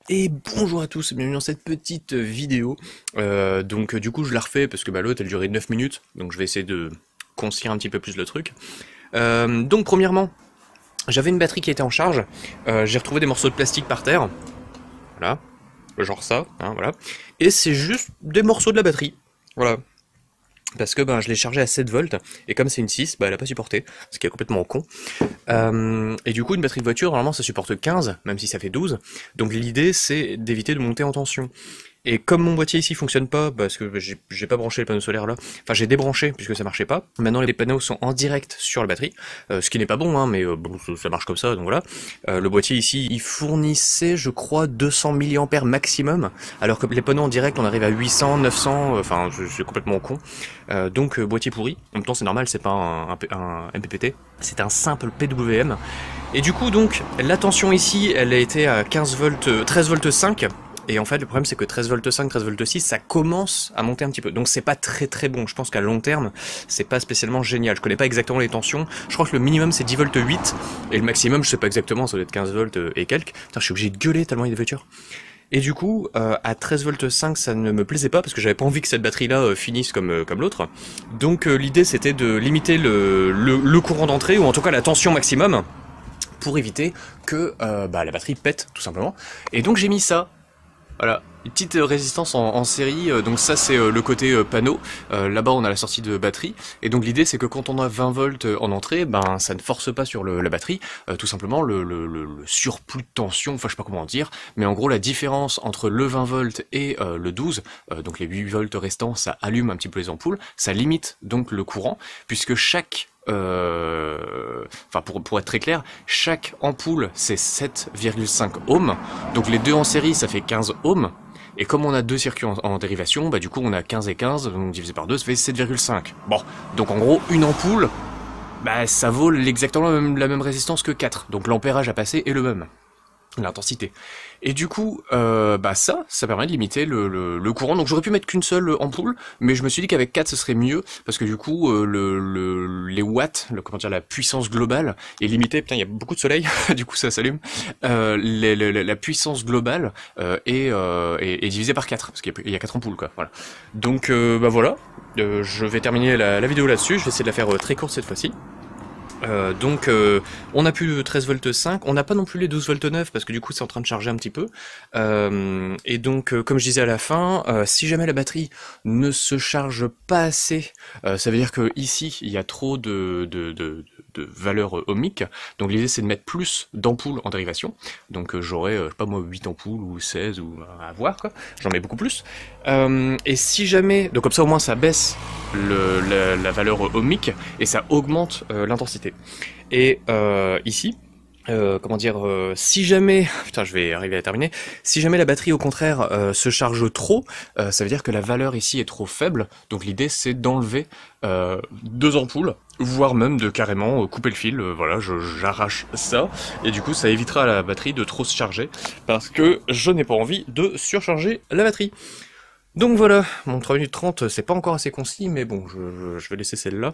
Et bonjour à tous, bienvenue dans cette petite vidéo. Du coup je la refais parce que l'autre elle durait 9 minutes, donc je vais essayer de concire un petit peu plus le truc. Donc premièrement, j'avais une batterie qui était en charge, j'ai retrouvé des morceaux de plastique par terre, voilà, genre ça, hein, voilà. Et c'est juste des morceaux de la batterie, voilà. Parce que je l'ai chargé à 7 volts, et comme c'est une 6, elle a pas supporté, ce qui est complètement con. Et du coup, une batterie de voiture, normalement, ça supporte 15, même si ça fait 12. Donc l'idée, c'est d'éviter de monter en tension. Et comme mon boîtier ici fonctionne pas, parce que j'ai pas branché les panneaux solaires là, enfin j'ai débranché puisque ça marchait pas, maintenant les panneaux sont en direct sur la batterie, ce qui n'est pas bon, hein, mais bon, ça marche comme ça, donc voilà. Le boîtier ici, il fournissait, je crois, 200 mAh maximum, alors que les panneaux en direct, on arrive à 800, 900, enfin c'est complètement con. Boîtier pourri, en même temps c'est normal, c'est pas un MPPT, c'est un simple PWM. Et du coup donc, la tension ici, elle a été à 15 volts, 13 volts 5, et en fait, le problème, c'est que 13 volts 5, 13 volts 6, ça commence à monter un petit peu. Donc c'est pas très très bon. Je pense qu'à long terme, c'est pas spécialement génial. Je connais pas exactement les tensions. Je crois que le minimum, c'est 10 volts 8. Et le maximum, je sais pas exactement, ça doit être 15 volts et quelques. Putain, je suis obligé de gueuler tellement il y a des voitures. Et du coup, à 13 volts 5, ça ne me plaisait pas, parce que j'avais pas envie que cette batterie-là finisse comme l'autre. Donc l'idée, c'était de limiter le courant d'entrée, ou en tout cas la tension maximum, pour éviter que la batterie pète, tout simplement. Et donc j'ai mis ça. Voilà, une petite résistance en série, donc ça c'est le côté panneau, là-bas on a la sortie de batterie, et donc l'idée c'est que quand on a 20 volts en entrée, ça ne force pas sur la batterie, tout simplement le surplus de tension, enfin je sais pas comment dire, mais en gros la différence entre le 20 volts et le 12, donc les 8 volts restants, ça allume un petit peu les ampoules, ça limite donc le courant, puisque chaque pour être très clair, chaque ampoule c'est 7,5 ohms, donc les deux en série ça fait 15 ohms, et comme on a deux circuits en dérivation, du coup on a 15 et 15, donc divisé par 2 ça fait 7,5. Bon, donc en gros une ampoule, ça vaut exactement la même résistance que 4, donc l'ampérage à passer est le même, l'intensité. Et du coup, ça permet de limiter le courant. Donc j'aurais pu mettre qu'une seule ampoule, mais je me suis dit qu'avec 4 ce serait mieux, parce que du coup, les watts, la puissance globale est limitée. Putain, il y a beaucoup de soleil, du coup ça s'allume. La puissance globale est divisée par 4, parce qu'il y a 4 ampoules, quoi. Voilà. Donc voilà, je vais terminer la vidéo là-dessus. Je vais essayer de la faire très courte cette fois-ci. On n'a plus 13 volts 5, on n'a pas non plus les 12 volts 9 parce que du coup c'est en train de charger un petit peu. Comme je disais à la fin, si jamais la batterie ne se charge pas assez, ça veut dire que ici il y a trop de valeur ohmique. Donc l'idée c'est de mettre plus d'ampoules en dérivation. Donc j'aurai, je sais pas moi, 8 ampoules ou 16 ou à voir quoi. J'en mets beaucoup plus. Et si jamais, donc comme ça au moins ça baisse la valeur ohmique et ça augmente l'intensité. Et ici, si jamais, putain, je vais arriver à terminer, si jamais la batterie au contraire se charge trop, ça veut dire que la valeur ici est trop faible, donc l'idée c'est d'enlever deux ampoules, voire même de carrément couper le fil, voilà, j'arrache ça, et du coup ça évitera à la batterie de trop se charger, parce que je n'ai pas envie de surcharger la batterie. Donc voilà, mon 3 minutes 30, c'est pas encore assez concis, mais bon, je vais laisser celle-là.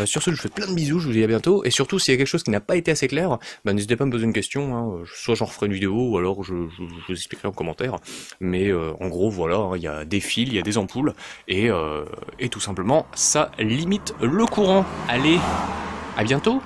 Sur ce, je vous fais plein de bisous, je vous dis à bientôt, et surtout, s'il y a quelque chose qui n'a pas été assez clair, n'hésitez pas à me poser une question, hein, soit j'en referai une vidéo, ou alors je vous expliquerai en commentaire, mais en gros, voilà, hein, il y a des fils, il y a des ampoules, et tout simplement, ça limite le courant. Allez, à bientôt!